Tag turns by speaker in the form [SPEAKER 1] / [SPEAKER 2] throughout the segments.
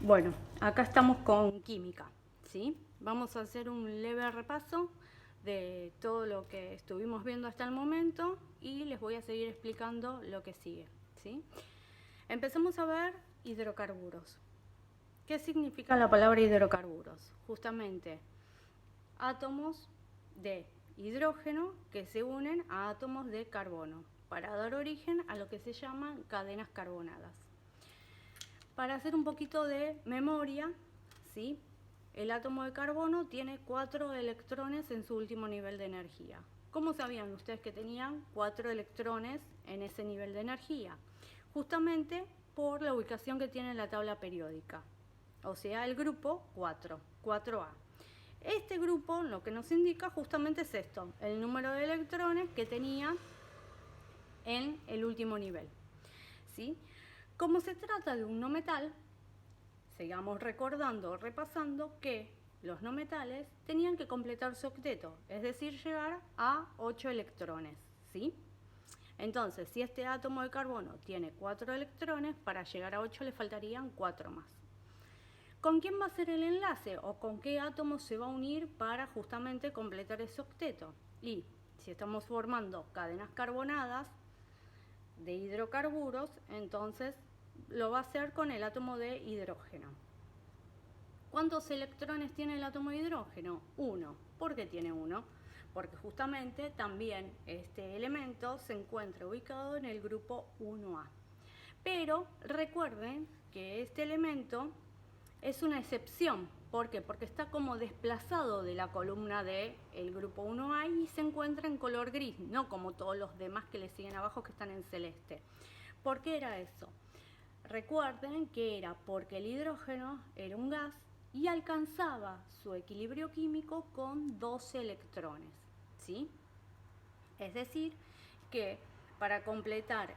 [SPEAKER 1] Bueno, acá estamos con química, ¿sí? Vamos a hacer un leve repaso de todo lo que estuvimos viendo hasta el momento y les voy a seguir explicando lo que sigue, ¿sí? Empecemos a ver hidrocarburos. ¿Qué significa la palabra hidrocarburos? Justamente átomos de hidrógeno que se unen a átomos de carbono para dar origen a lo que se llaman cadenas carbonadas. Para hacer un poquito de memoria, ¿sí? El átomo de carbono tiene 4 electrones en su último nivel de energía. ¿Cómo sabían ustedes que tenían 4 electrones en ese nivel de energía? Justamente por la ubicación que tiene en la tabla periódica, o sea, el grupo 4, 4A. Este grupo lo que nos indica justamente es esto, el número de electrones que tenía en el último nivel, ¿sí? Como se trata de un no metal, sigamos recordando, repasando que los no metales tenían que completar su octeto, es decir, llegar a 8 electrones, ¿sí? Entonces, si este átomo de carbono tiene 4 electrones, para llegar a 8 le faltarían 4 más. ¿Con quién va a ser el enlace o con qué átomo se va a unir para justamente completar ese octeto? Y si estamos formando cadenas carbonadas de hidrocarburos, entonces lo va a hacer con el átomo de hidrógeno. ¿Cuántos electrones tiene el átomo de hidrógeno? 1. ¿Por qué tiene 1? Porque justamente también este elemento se encuentra ubicado en el grupo 1A. Pero recuerden que este elemento es una excepción. ¿Por qué? Porque está como desplazado de la columna del grupo 1A y se encuentra en color gris, no como todos los demás que le siguen abajo que están en celeste. ¿Por qué era eso? Recuerden que era porque el hidrógeno era un gas y alcanzaba su equilibrio químico con 12 electrones, ¿sí? Es decir, que para completar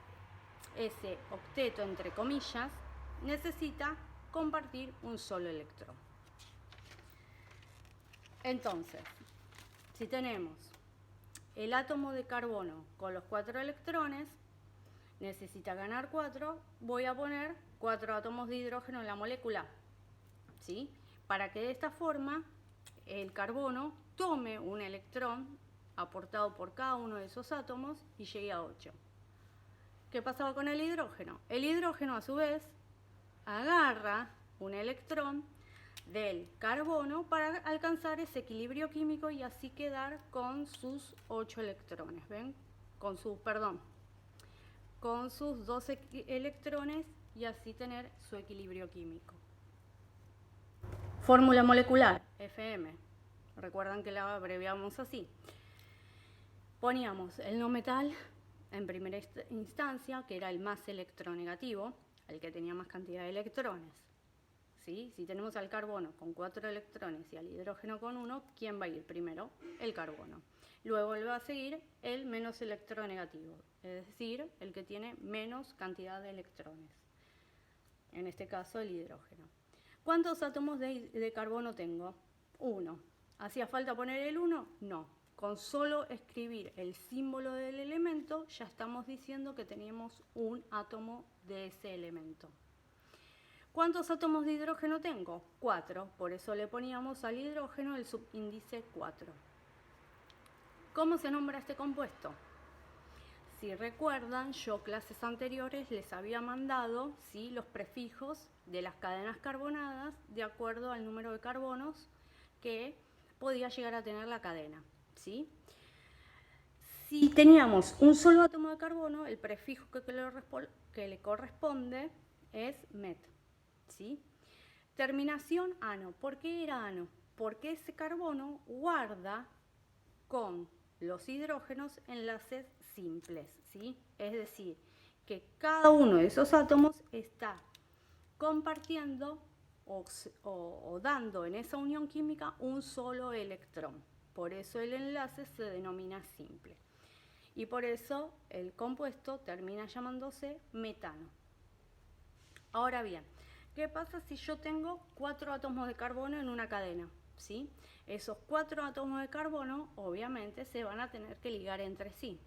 [SPEAKER 1] ese octeto, entre comillas, necesita compartir un solo electrón. Entonces, si tenemos el átomo de carbono con los 4 electrones, necesita ganar 4, voy a poner 4 átomos de hidrógeno en la molécula, ¿sí? Para que de esta forma el carbono tome un electrón aportado por cada uno de esos átomos y llegue a 8. ¿Qué pasaba con el hidrógeno? El hidrógeno a su vez agarra un electrón del carbono para alcanzar ese equilibrio químico y así quedar con sus 8 electrones, ¿ven? Con sus 12 electrones y así tener su equilibrio químico. Fórmula molecular, FM. Recuerdan que la abreviamos así. Poníamos el no metal en primera instancia, que era el más electronegativo, el que tenía más cantidad de electrones. ¿Sí? Si tenemos al carbono con 4 electrones y al hidrógeno con 1, ¿quién va a ir primero? El carbono. Luego le va a seguir el menos electronegativo, es decir, el que tiene menos cantidad de electrones. En este caso, el hidrógeno. ¿Cuántos átomos de carbono tengo? 1. ¿Hacía falta poner el 1? No. Con solo escribir el símbolo del elemento, ya estamos diciendo que teníamos un átomo de ese elemento. ¿Cuántos átomos de hidrógeno tengo? 4. Por eso le poníamos al hidrógeno el subíndice 4. ¿Cómo se nombra este compuesto? Si recuerdan, yo clases anteriores les había mandado, ¿sí?, los prefijos de las cadenas carbonadas de acuerdo al número de carbonos que podía llegar a tener la cadena, ¿sí? Si teníamos un solo átomo de carbono, el prefijo que le corresponde es met, ¿sí? Terminación ano. ¿Por qué era ano? Porque ese carbono guarda con los hidrógenos enlaces simples, ¿sí? Es decir, que cada uno de esos átomos está compartiendo o dando en esa unión química un solo electrón. Por eso el enlace se denomina simple. Y por eso el compuesto termina llamándose metano. Ahora bien, ¿qué pasa si yo tengo 4 átomos de carbono en una cadena? ¿Sí? Esos 4 átomos de carbono obviamente se van a tener que ligar entre sí.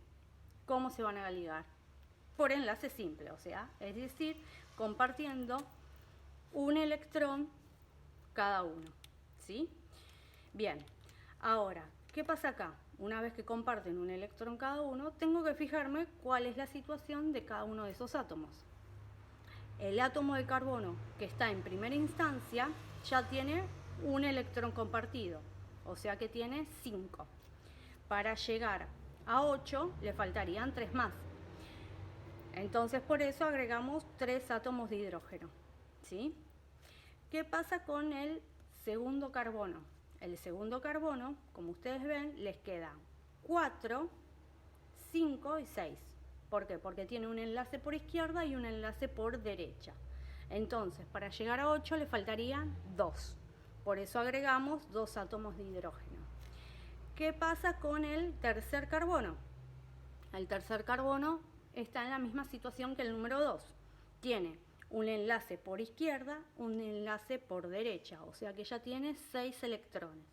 [SPEAKER 1] ¿Cómo se van a ligar? Por enlace simple, o sea, es decir, compartiendo un electrón cada uno, ¿sí? Bien, ahora, ¿qué pasa acá? Una vez que comparten un electrón cada uno, tengo que fijarme cuál es la situación de cada uno de esos átomos. El átomo de carbono que está en primera instancia ya tiene un electrón compartido, o sea que tiene 5. Para llegar a 8 le faltarían 3 más. Entonces por eso agregamos 3 átomos de hidrógeno, ¿sí? ¿Qué pasa con el segundo carbono? El segundo carbono, como ustedes ven, les queda 4, 5 y 6. ¿Por qué? Porque tiene un enlace por izquierda y un enlace por derecha. Entonces, para llegar a 8 le faltarían 2. Por eso agregamos 2 átomos de hidrógeno. ¿Qué pasa con el tercer carbono? El tercer carbono está en la misma situación que el número 2. Tiene un enlace por izquierda, un enlace por derecha, o sea que ya tiene 6 electrones.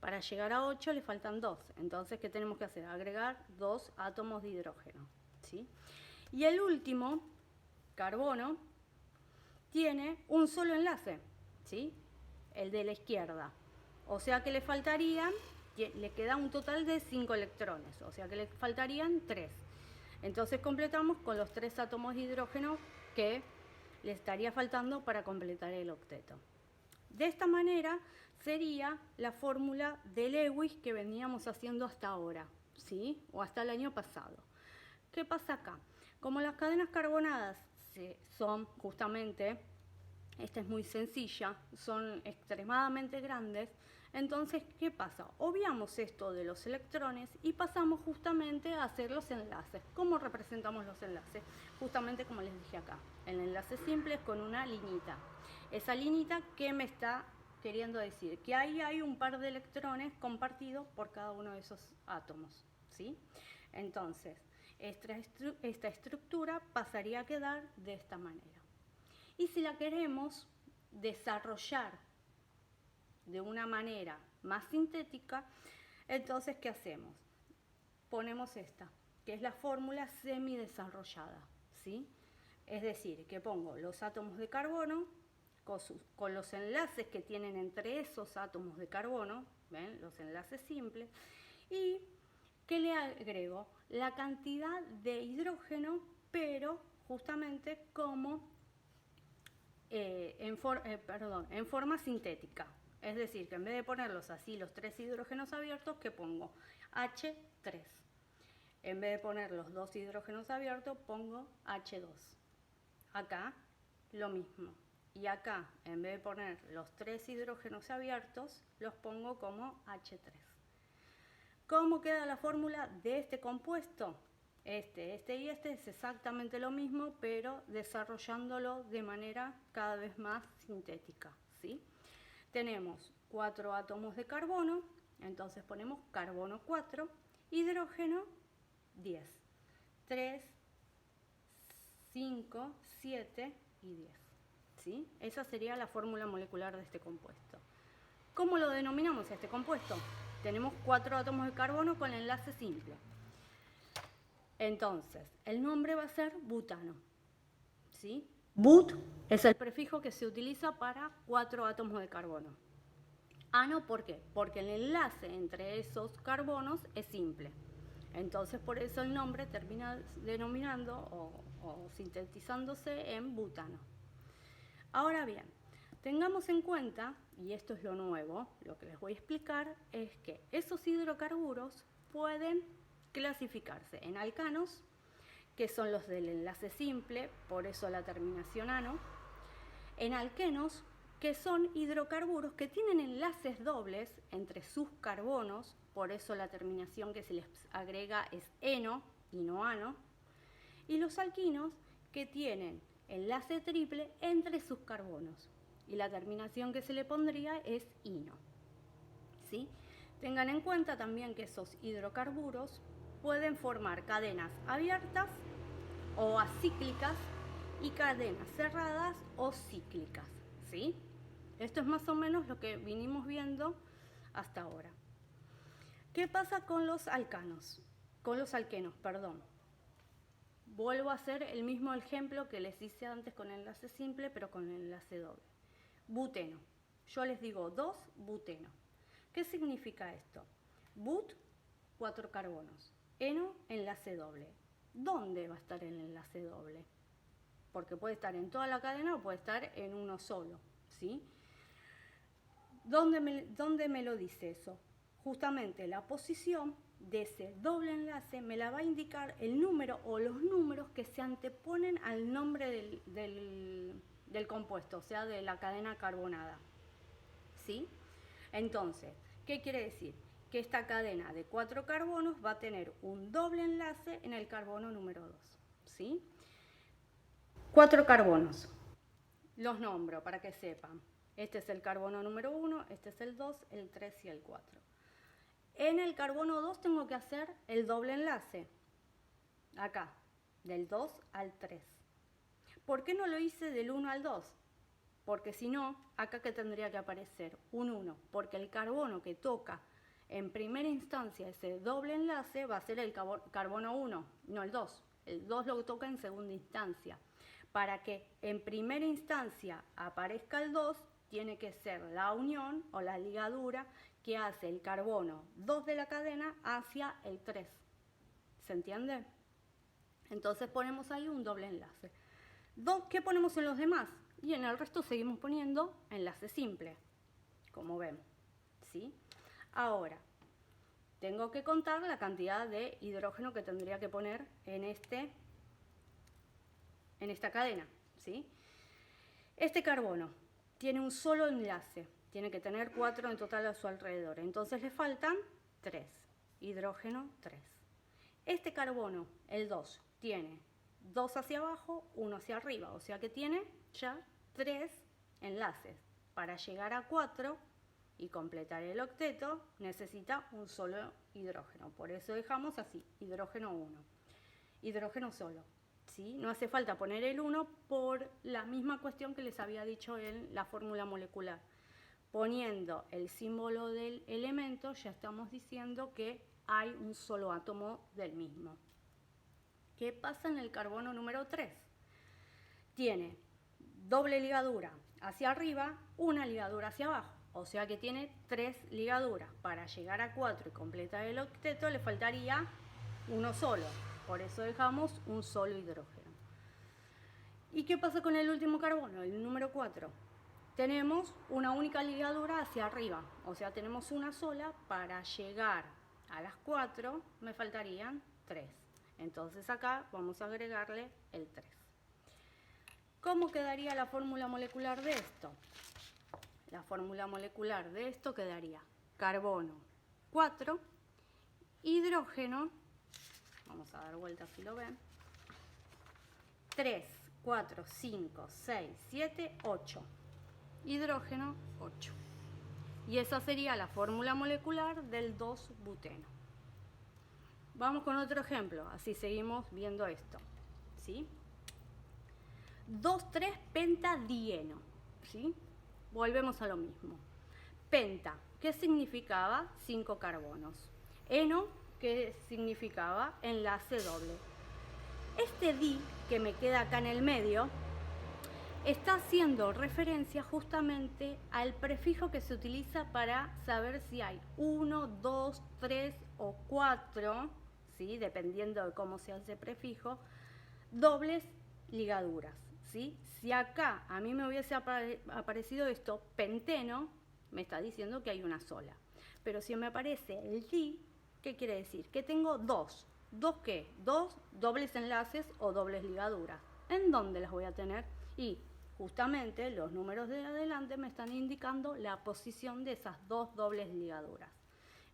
[SPEAKER 1] Para llegar a 8 le faltan 2, entonces ¿qué tenemos que hacer? Agregar 2 átomos de hidrógeno, ¿sí? Y el último, carbono, tiene un solo enlace, ¿sí? El de la izquierda, o sea que le faltarían, le queda un total de 5 electrones, o sea que le faltarían 3. Entonces completamos con los 3 átomos de hidrógeno que le estaría faltando para completar el octeto. De esta manera sería la fórmula de Lewis que veníamos haciendo hasta ahora, ¿sí? O hasta el año pasado. ¿Qué pasa acá? Como las cadenas carbonadas son justamente, esta es muy sencilla, son extremadamente grandes, entonces, ¿qué pasa? Obviamos esto de los electrones y pasamos justamente a hacer los enlaces. ¿Cómo representamos los enlaces? Justamente como les dije acá, el enlace simple es con una liñita. Esa liñita, ¿qué me está queriendo decir? Que ahí hay un par de electrones compartidos por cada uno de esos átomos, ¿sí? Entonces, esta estructura pasaría a quedar de esta manera. Y si la queremos desarrollar de una manera más sintética, entonces ¿qué hacemos? Ponemos esta, que es la fórmula semidesarrollada, ¿sí? Es decir, que pongo los átomos de carbono con los enlaces que tienen entre esos átomos de carbono, ¿ven? Los enlaces simples, y que le agrego la cantidad de hidrógeno, pero justamente como en forma sintética. Es decir, que en vez de ponerlos así los 3 hidrógenos abiertos, que pongo H3. En vez de poner los 2 hidrógenos abiertos, pongo H2. Acá lo mismo. Y acá, en vez de poner los 3 hidrógenos abiertos, los pongo como H3. ¿Cómo queda la fórmula de este compuesto? Este y este es exactamente lo mismo, pero desarrollándolo de manera cada vez más sintética, ¿sí? Tenemos 4 átomos de carbono, entonces ponemos carbono 4, hidrógeno 10, 3, 5, 7 y 10, ¿sí? Esa sería la fórmula molecular de este compuesto. ¿Cómo lo denominamos a este compuesto? Tenemos 4 átomos de carbono con enlace simple. Entonces, el nombre va a ser butano, ¿sí? But es el prefijo que se utiliza para 4 átomos de carbono. Ano, ¿por qué? Porque el enlace entre esos carbonos es simple. Entonces, por eso el nombre termina denominando o sintetizándose en butano. Ahora bien, tengamos en cuenta, y esto es lo nuevo, lo que les voy a explicar, es que esos hidrocarburos pueden clasificarse en alcanos, que son los del enlace simple, por eso la terminación ano, en alquenos, que son hidrocarburos que tienen enlaces dobles entre sus carbonos, por eso la terminación que se les agrega es eno y no ano, y los alquinos, que tienen enlace triple entre sus carbonos, y la terminación que se le pondría es ino, ¿sí? Tengan en cuenta también que esos hidrocarburos pueden formar cadenas abiertas o acíclicas y cadenas cerradas o cíclicas, ¿sí? Esto es más o menos lo que vinimos viendo hasta ahora. ¿Qué pasa con los alcanos? Con los alquenos, perdón. vuelvo a hacer el mismo ejemplo que les hice antes con enlace simple, pero con enlace doble. Buteno. Yo les digo 2-buteno. ¿Qué significa esto? But, 4 carbonos. Eno, enlace doble. ¿Dónde va a estar el enlace doble? Porque puede estar en toda la cadena o puede estar en uno solo, ¿sí? ¿Dónde me lo dice eso? Justamente la posición de ese doble enlace me la va a indicar el número o los números que se anteponen al nombre del compuesto, o sea, de la cadena carbonada, ¿sí? Entonces, ¿qué quiere decir? Que esta cadena de 4 carbonos va a tener un doble enlace en el carbono número 2, ¿sí? 4 carbonos. Los nombro para que sepan. Este es el carbono número 1, este es el 2, el 3 y el 4. En el carbono 2 tengo que hacer el doble enlace. Acá, del 2 al 3. ¿Por qué no lo hice del 1 al 2? Porque si no, acá que tendría que aparecer un 1, porque el carbono que toca en primera instancia ese doble enlace va a ser el carbono 1, no el 2. El 2 lo toca en segunda instancia. Para que en primera instancia aparezca el 2, tiene que ser la unión o la ligadura que hace el carbono 2 de la cadena hacia el 3. ¿Se entiende? Entonces ponemos ahí un doble enlace. ¿Qué ponemos en los demás? Y en el resto seguimos poniendo enlace simple, como vemos, ¿sí? Ahora, tengo que contar la cantidad de hidrógeno que tendría que poner en esta cadena, ¿sí? Este carbono tiene un solo enlace, tiene que tener 4 en total a su alrededor, entonces le faltan 3, hidrógeno 3. Este carbono, el 2, tiene 2 hacia abajo, 1 hacia arriba, o sea que tiene ya 3 enlaces. Para llegar a 4 y completar el octeto necesita un solo hidrógeno, por eso dejamos así, hidrógeno 1, hidrógeno solo. ¿Sí? No hace falta poner el 1 por la misma cuestión que les había dicho en la fórmula molecular. Poniendo el símbolo del elemento ya estamos diciendo que hay un solo átomo del mismo. ¿Qué pasa en el carbono número 3? Tiene doble ligadura hacia arriba, una ligadura hacia abajo. O sea que tiene 3 ligaduras. Para llegar a 4 y completar el octeto le faltaría uno solo. Por eso dejamos un solo hidrógeno. ¿Y qué pasa con el último carbono, el número 4? Tenemos una única ligadura hacia arriba, o sea, tenemos una sola. Para llegar a las 4 me faltarían 3. Entonces acá vamos a agregarle el 3. ¿Cómo quedaría la fórmula molecular de esto? La fórmula molecular de esto quedaría carbono 4, hidrógeno, vamos a dar vuelta si lo ven, 3, 4, 5, 6, 7, 8. Hidrógeno 8. Y esa sería la fórmula molecular del 2-buteno. Vamos con otro ejemplo, así seguimos viendo esto, ¿sí? 2,3-pentadieno, ¿sí? Volvemos a lo mismo. Penta, ¿qué significaba? 5 carbonos. Eno, ¿qué significaba? Enlace doble. Este di que me queda acá en el medio está haciendo referencia justamente al prefijo que se utiliza para saber si hay 1, 2, 3 o 4, ¿sí? Dependiendo de cómo sea ese prefijo, dobles ligaduras, ¿sí? Si acá a mí me hubiese aparecido esto, penteno, me está diciendo que hay una sola. Pero si me aparece el di, ¿qué quiere decir? Que tengo dos. ¿Dos qué? Dos dobles enlaces o dobles ligaduras. ¿En dónde las voy a tener? Y justamente los números de adelante me están indicando la posición de esas dos dobles ligaduras.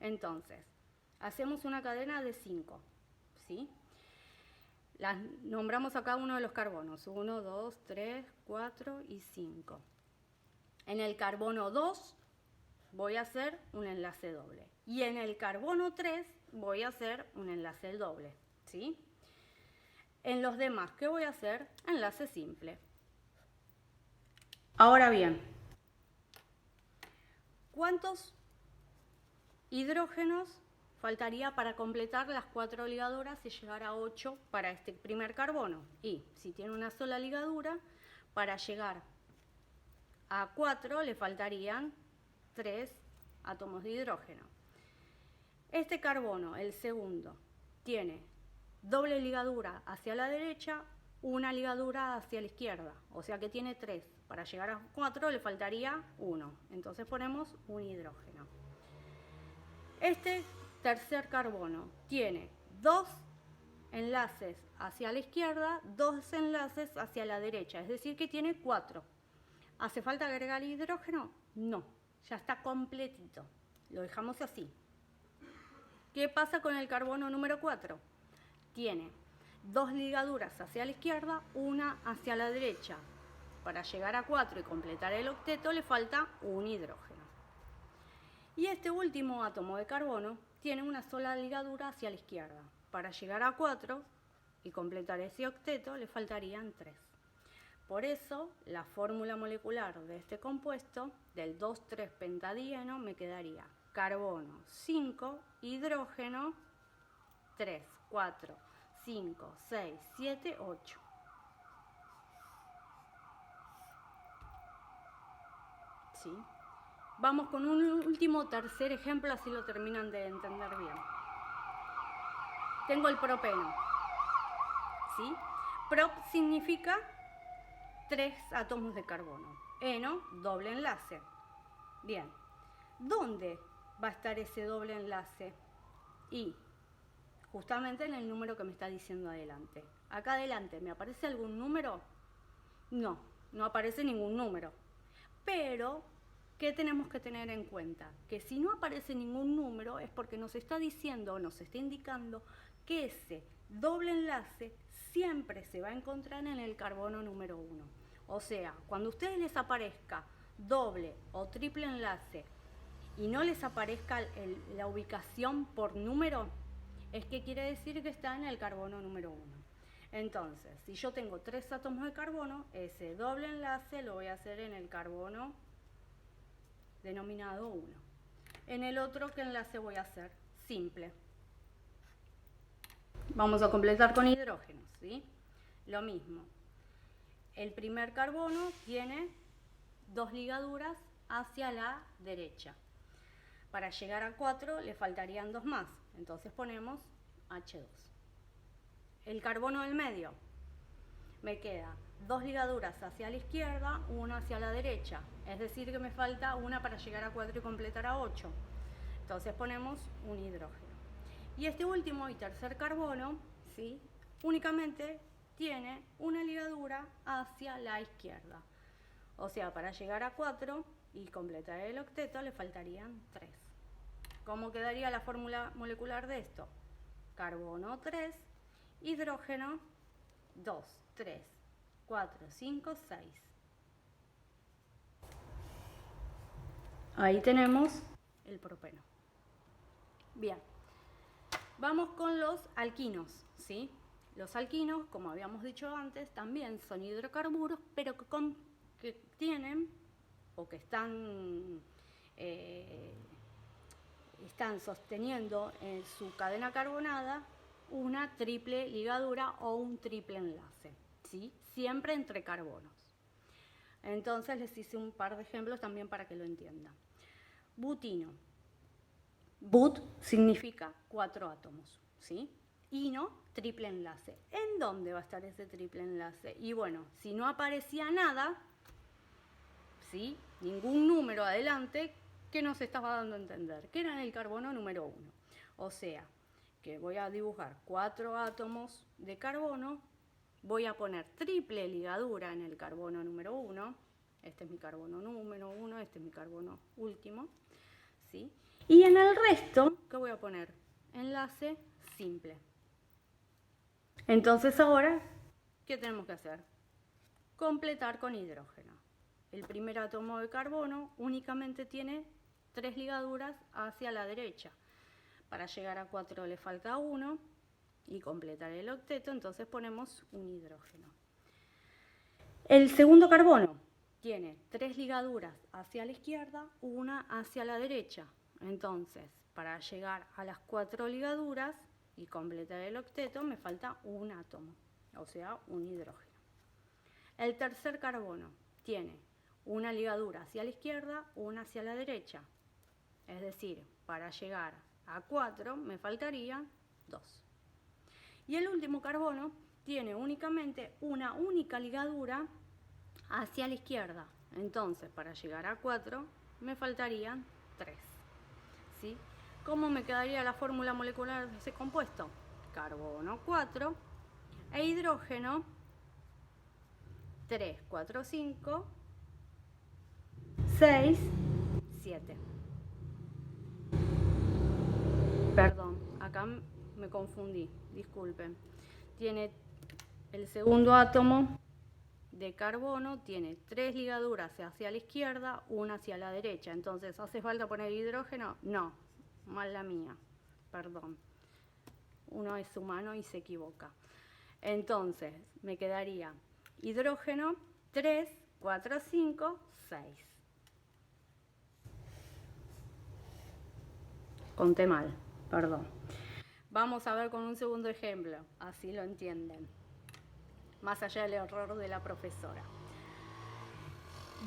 [SPEAKER 1] Entonces, hacemos una cadena de 5, ¿sí? Las nombramos a cada uno de los carbonos. 1, 2, 3, 4 y 5. En el carbono 2 voy a hacer un enlace doble. Y en el carbono 3 voy a hacer un enlace doble, ¿sí? En los demás, ¿qué voy a hacer? Enlace simple. Ahora bien, ¿cuántos hidrógenos faltaría para completar las 4 ligaduras y llegar a 8 para este primer carbono. Y si tiene una sola ligadura, para llegar a 4 le faltarían 3 átomos de hidrógeno. Este carbono, el segundo, tiene doble ligadura hacia la derecha, una ligadura hacia la izquierda, o sea que tiene 3. Para llegar a 4 le faltaría 1, entonces ponemos un hidrógeno. Este tercer carbono tiene 2 enlaces hacia la izquierda, 2 enlaces hacia la derecha, es decir que tiene 4. ¿Hace falta agregar hidrógeno? No, ya está completito, lo dejamos así. ¿Qué pasa con el carbono número 4? Tiene 2 ligaduras hacia la izquierda, una hacia la derecha. Para llegar a 4 y completar el octeto le falta un hidrógeno. Y este último átomo de carbono tiene una sola ligadura hacia la izquierda. Para llegar a 4 y completar ese octeto le faltarían 3. Por eso la fórmula molecular de este compuesto, del 2,3-pentadieno, me quedaría carbono 5, hidrógeno 3, 4, 5, 6, 7, 8. ¿Sí? Vamos con un último tercer ejemplo, así lo terminan de entender bien. Tengo el propeno. ¿Sí? Prop significa 3 átomos de carbono. Eno, doble enlace. Bien. ¿Dónde va a estar ese doble enlace? Y justamente en el número que me está diciendo adelante. Acá adelante, ¿me aparece algún número? No, no aparece ningún número. Pero, ¿qué tenemos que tener en cuenta? Que si no aparece ningún número es porque nos está diciendo o nos está indicando que ese doble enlace siempre se va a encontrar en el carbono número 1. O sea, cuando a ustedes les aparezca doble o triple enlace y no les aparezca la ubicación por número, es que quiere decir que está en el carbono número 1. Entonces, si yo tengo 3 átomos de carbono, ese doble enlace lo voy a hacer en el carbono denominado 1. En el otro, ¿qué enlace voy a hacer? Simple. Vamos a completar con hidrógeno, ¿sí? Lo mismo. El primer carbono tiene 2 ligaduras hacia la derecha. Para llegar a 4 le faltarían 2 más, entonces ponemos H2. El carbono del medio, me queda 2 ligaduras hacia la izquierda, una hacia la derecha, es decir que me falta una para llegar a 4 y completar a 8. Entonces ponemos un hidrógeno. Y este último y tercer carbono, ¿sí?, únicamente tiene una ligadura hacia la izquierda. O sea, para llegar a 4 y completar el octeto le faltarían 3. ¿Cómo quedaría la fórmula molecular de esto? Carbono 3, hidrógeno 2, 3, 4, 5, 6. Ahí tenemos el propeno. Bien, vamos con los alquinos, ¿sí? Los alquinos, como habíamos dicho antes, también son hidrocarburos, pero que tienen o que están sosteniendo en su cadena carbonada una triple ligadura o un triple enlace, ¿sí? Siempre entre carbonos. Entonces les hice un par de ejemplos también para que lo entiendan. Butino. But significa 4 átomos, ¿sí? Ino, triple enlace. ¿En dónde va a estar ese triple enlace? Y bueno, si no aparecía nada, ¿sí?, ningún número adelante, ¿qué nos estaba dando a entender? Que era en el carbono número 1. O sea, que voy a dibujar 4 átomos de carbono, voy a poner triple ligadura en el carbono número 1, este es mi carbono número 1, este es mi carbono último, ¿sí? Y en el resto, ¿qué voy a poner? Enlace simple. Entonces ahora, ¿qué tenemos que hacer? Completar con hidrógeno. El primer átomo de carbono únicamente tiene 3 ligaduras hacia la derecha. Para llegar a 4 le falta 1 y completar el octeto, entonces ponemos un hidrógeno. El segundo carbono tiene 3 ligaduras hacia la izquierda, una hacia la derecha. Entonces, para llegar a las 4 ligaduras y completar el octeto me falta un átomo, o sea, un hidrógeno. El tercer carbono tiene una ligadura hacia la izquierda, una hacia la derecha. Es decir, para llegar a 4 me faltarían 2. Y el último carbono tiene únicamente una única ligadura hacia la izquierda. Entonces, para llegar a 4 me faltarían 3. ¿Sí? ¿Cómo me quedaría la fórmula molecular de ese compuesto? Carbono 4 e hidrógeno 3, 4, 5, 6, 7. Perdón, acá me confundí, disculpen. Tiene el segundo átomo de carbono, tiene 3 ligaduras hacia la izquierda, una hacia la derecha. Entonces, ¿hace falta poner hidrógeno? No, mal la mía, perdón. Uno es humano y se equivoca. Entonces, me quedaría hidrógeno 3, 4, 5, 6. Conté mal, perdón. Vamos a ver con un segundo ejemplo, así lo entienden. Más allá del error de la profesora.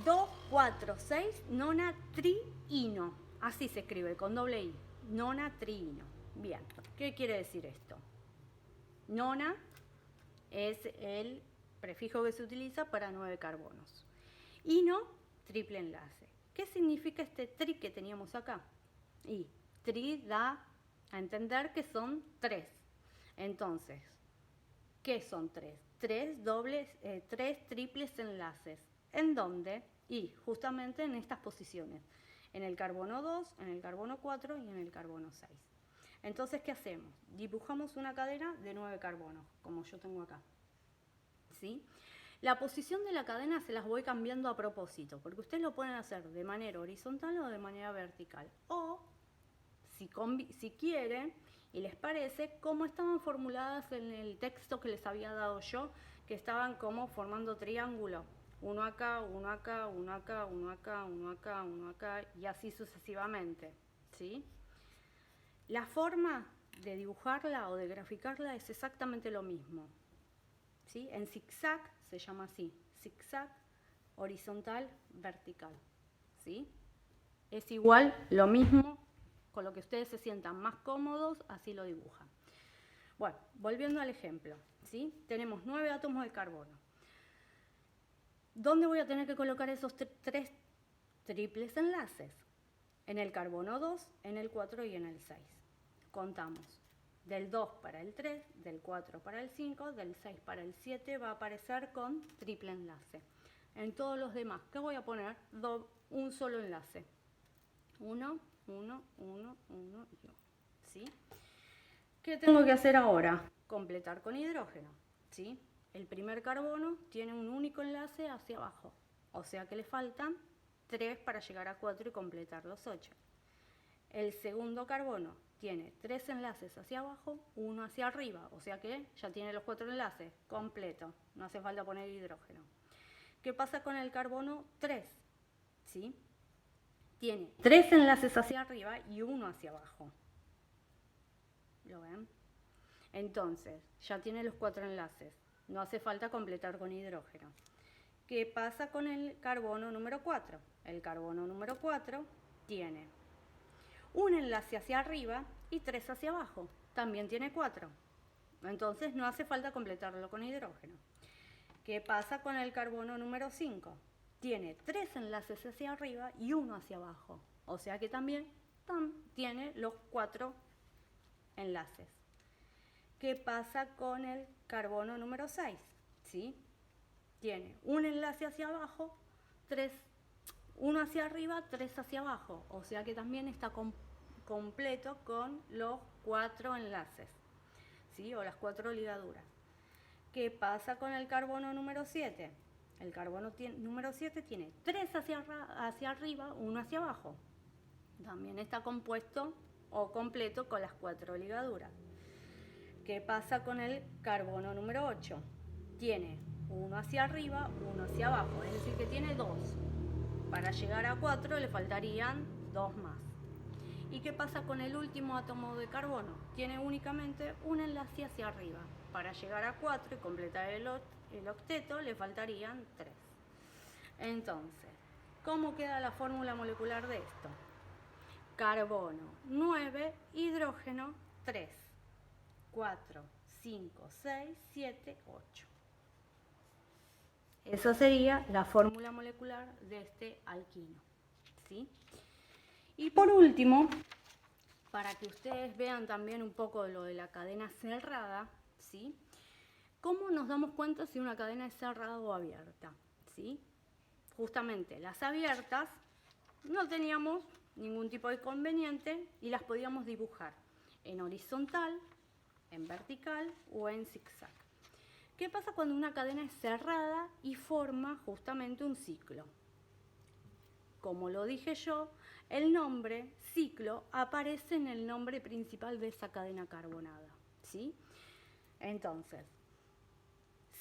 [SPEAKER 1] 2, 4, 6, nonatriino. Así se escribe, con doble I. Nonatriino. Bien, ¿qué quiere decir esto? Nona es el prefijo que se utiliza para 9 carbonos. Ino, triple enlace. ¿Qué significa este tri que teníamos acá? Y tri da a entender que son 3. Entonces, ¿qué son 3? 3 triples enlaces. ¿En dónde? Y justamente en estas posiciones. En el carbono 2, en el carbono 4 y en el carbono 6. Entonces, ¿qué hacemos? Dibujamos una cadena de 9 carbonos, como yo tengo acá. ¿Sí? La posición de la cadena se las voy cambiando a propósito, porque ustedes lo pueden hacer de manera horizontal o de manera vertical. O, si quieren y les parece, como estaban formuladas en el texto que les había dado yo, que estaban como formando triángulo. Uno acá, uno acá, uno acá, uno acá, uno acá, uno acá, y así sucesivamente. ¿Sí? La forma de dibujarla o de graficarla es exactamente lo mismo. ¿Sí? En zigzag se llama así, zigzag, horizontal, vertical. ¿Sí? Es igual, lo mismo, con lo que ustedes se sientan más cómodos, así lo dibujan. Bueno, volviendo al ejemplo, ¿sí? Tenemos 9 átomos de carbono. ¿Dónde voy a tener que colocar esos 3 triples enlaces? En el carbono 2, en el 4 y en el 6. Contamos. Del 2 para el 3, del 4 para el 5, del 6 para el 7 va a aparecer con triple enlace. En todos los demás, ¿qué voy a poner? Un solo enlace. 1, 1, 1, 1 y 1. ¿Sí? ¿Qué tengo que hacer ahora? Completar con hidrógeno. ¿Sí? El primer carbono tiene un único enlace hacia abajo. O sea que le faltan 3 para llegar a 4 y completar los 8. El segundo carbono tiene 3 enlaces hacia abajo, 1 hacia arriba, o sea que ya tiene los 4 enlaces, completo, no hace falta poner hidrógeno. ¿Qué pasa con el carbono 3? ¿Sí? Tiene 3 enlaces hacia arriba y 1 hacia abajo. ¿Lo ven? Entonces, ya tiene los 4 enlaces, no hace falta completar con hidrógeno. ¿Qué pasa con el carbono número 4? El carbono número 4 tiene un enlace hacia arriba y 3 hacia abajo. También tiene 4. Entonces no hace falta completarlo con hidrógeno. ¿Qué pasa con el carbono número 5? Tiene 3 enlaces hacia arriba y 1 hacia abajo. O sea que también tiene los 4 enlaces. ¿Qué pasa con el carbono número 6? ¿Sí? Tiene un enlace hacia abajo, 1 hacia arriba, 3 hacia abajo, o sea que también está completo con los 4 enlaces, ¿sí? O las 4 ligaduras. ¿Qué pasa con el carbono número 7? El carbono número 7 tiene 3 hacia arriba, 1 hacia abajo. También está compuesto o completo con las 4 ligaduras. ¿Qué pasa con el carbono número 8? Tiene 1 hacia arriba, 1 hacia abajo, es decir que tiene 2. Para llegar a 4 le faltarían 2 más. ¿Y qué pasa con el último átomo de carbono? Tiene únicamente un enlace hacia arriba. Para llegar a 4 y completar el octeto le faltarían 3. Entonces, ¿cómo queda la fórmula molecular de esto? Carbono 9, hidrógeno 3, 4, 5, 6, 7, 8. Esa sería la fórmula molecular de este alquino, ¿sí? Y por último, para que ustedes vean también un poco lo de la cadena cerrada, ¿sí? ¿Cómo nos damos cuenta si una cadena es cerrada o abierta? ¿Sí? Justamente las abiertas no teníamos ningún tipo de inconveniente y las podíamos dibujar en horizontal, en vertical o en zigzag. ¿Qué pasa cuando una cadena es cerrada y forma justamente un ciclo? Como lo dije yo, el nombre ciclo aparece en el nombre principal de esa cadena carbonada, ¿sí? Entonces,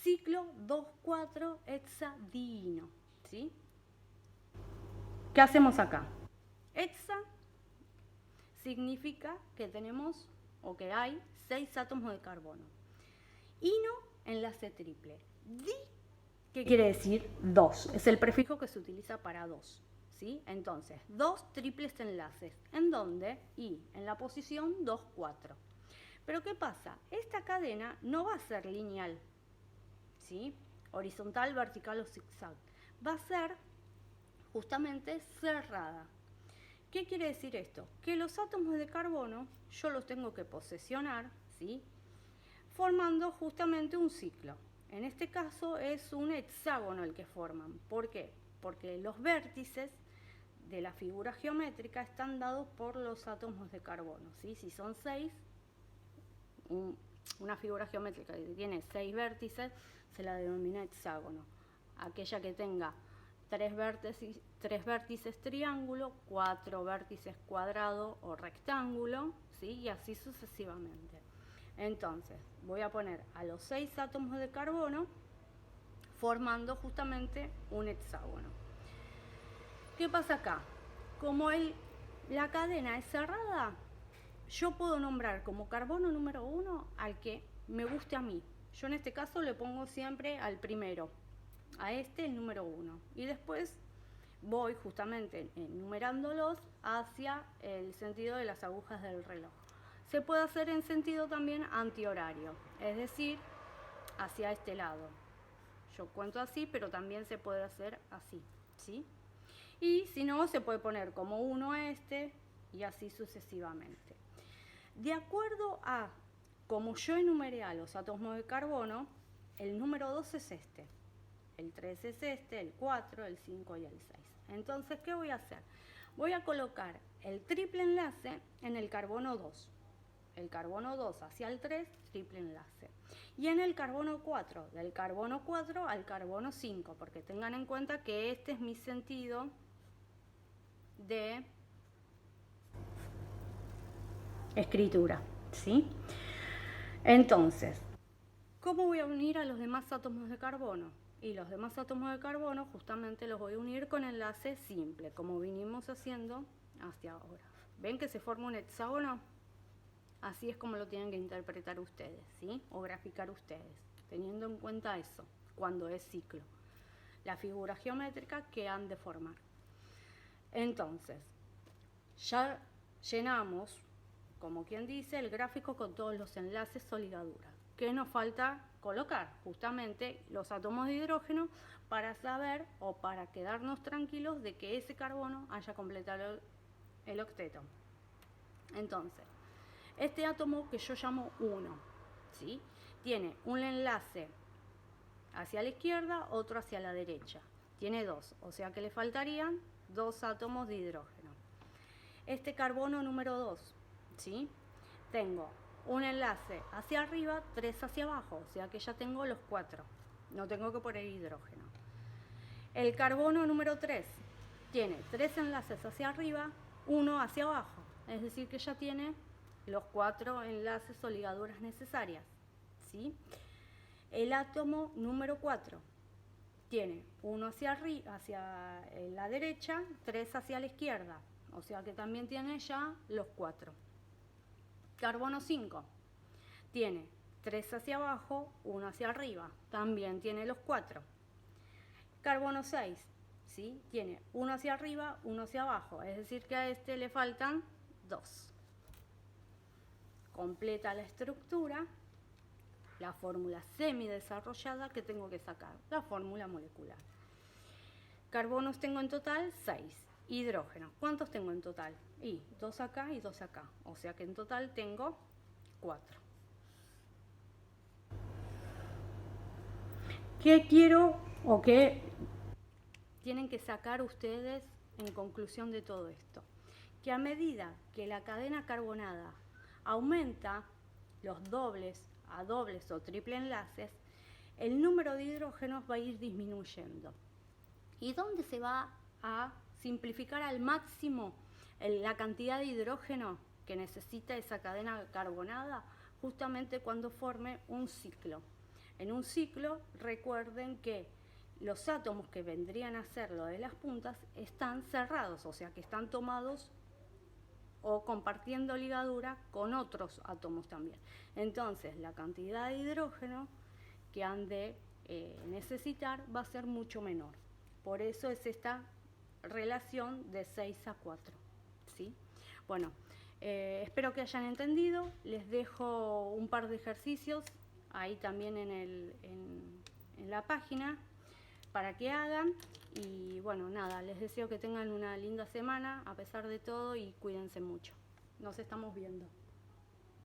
[SPEAKER 1] ciclo 2,4-hexadieno, ¿sí? ¿Qué hacemos acá? Hexa significa que tenemos o que hay 6 átomos de carbono. Ino, enlace triple. Di, ¿qué quiere decir? 2. Es el prefijo que se utiliza para 2. ¿Sí? Entonces, 2 triples enlaces. ¿En dónde? Y en la posición 2, 4. Pero ¿qué pasa? Esta cadena no va a ser lineal, ¿sí? Horizontal, vertical o zigzag. Va a ser justamente cerrada. ¿Qué quiere decir esto? Que los átomos de carbono yo los tengo que posesionar, ¿sí? Formando justamente un ciclo. En este caso es un hexágono el que forman. ¿Por qué? Porque los vértices de la figura geométrica están dados por los átomos de carbono, ¿sí? Si son 6, una figura geométrica que tiene 6 vértices se la denomina hexágono. Aquella que tenga 3 vértices triángulo, 4 vértices cuadrado o rectángulo, ¿sí? Y así sucesivamente. Entonces, voy a poner a los 6 átomos de carbono formando justamente un hexágono. ¿Qué pasa acá? Como la cadena es cerrada, yo puedo nombrar como carbono número 1 al que me guste a mí. Yo en este caso le pongo siempre al primero, a este el número 1. Y después voy justamente enumerándolos hacia el sentido de las agujas del reloj. Se puede hacer en sentido también antihorario, es decir, hacia este lado. Yo cuento así, pero también se puede hacer así, ¿sí? Y si no, se puede poner como 1 este y así sucesivamente. De acuerdo a como yo enumeré a los átomos de carbono, el número 2 es este, el 3 es este, el 4, el 5 y el 6. Entonces, ¿qué voy a hacer? Voy a colocar el triple enlace en el carbono 2. El carbono 2 hacia el 3, triple enlace. Y en el carbono 4, del carbono 4 al carbono 5, porque tengan en cuenta que este es mi sentido de escritura, ¿sí? Entonces, ¿cómo voy a unir a los demás átomos de carbono? Y los demás átomos de carbono justamente los voy a unir con enlace simple, como vinimos haciendo hasta ahora. ¿Ven que se forma un hexágono? Así es como lo tienen que interpretar ustedes, ¿sí? O graficar ustedes, teniendo en cuenta eso, cuando es ciclo. La figura geométrica que han de formar. Entonces, ya llenamos, como quien dice, el gráfico con todos los enlaces o ligaduras. ¿Qué nos falta colocar? Justamente los átomos de hidrógeno para saber o para quedarnos tranquilos de que ese carbono haya completado el octeto. Entonces, este átomo que yo llamo 1, ¿sí? Tiene un enlace hacia la izquierda, otro hacia la derecha. Tiene 2, o sea que le faltarían 2 átomos de hidrógeno. Este carbono número 2, ¿sí? Tengo un enlace hacia arriba, 3 hacia abajo, o sea que ya tengo los 4. No tengo que poner hidrógeno. El carbono número 3 tiene 3 enlaces hacia arriba, 1 hacia abajo, es decir que ya tiene los 4 enlaces o ligaduras necesarias, ¿sí? El átomo número 4 tiene 1 hacia arriba, hacia la derecha, 3 hacia la izquierda, o sea que también tiene ya los 4. Carbono 5 tiene 3 hacia abajo, 1 hacia arriba, también tiene los 4. Carbono 6, ¿sí? Tiene 1 hacia arriba, 1 hacia abajo, es decir que a este le faltan 2. Completa la estructura, la fórmula semidesarrollada que tengo que sacar, la fórmula molecular. Carbonos tengo en total 6. Hidrógenos, ¿cuántos tengo en total? Y 2 acá y 2 acá, o sea que en total tengo 4. ¿Qué quiero o qué tienen que sacar ustedes en conclusión de todo esto? Que a medida que la cadena carbonada aumenta los dobles a dobles o triple enlaces, el número de hidrógenos va a ir disminuyendo. ¿Y dónde se va a simplificar al máximo la cantidad de hidrógeno que necesita esa cadena carbonada? Justamente cuando forme un ciclo. En un ciclo, recuerden que los átomos que vendrían a ser lo de las puntas están cerrados, o sea que están tomados o compartiendo ligadura con otros átomos también. Entonces, la cantidad de hidrógeno que han de necesitar va a ser mucho menor. Por eso es esta relación de 6 a 4. ¿Sí? Bueno, espero que hayan entendido. Les dejo un par de ejercicios ahí también en la página para que hagan. Y bueno, nada, les deseo que tengan una linda semana a pesar de todo y cuídense mucho. Nos estamos viendo.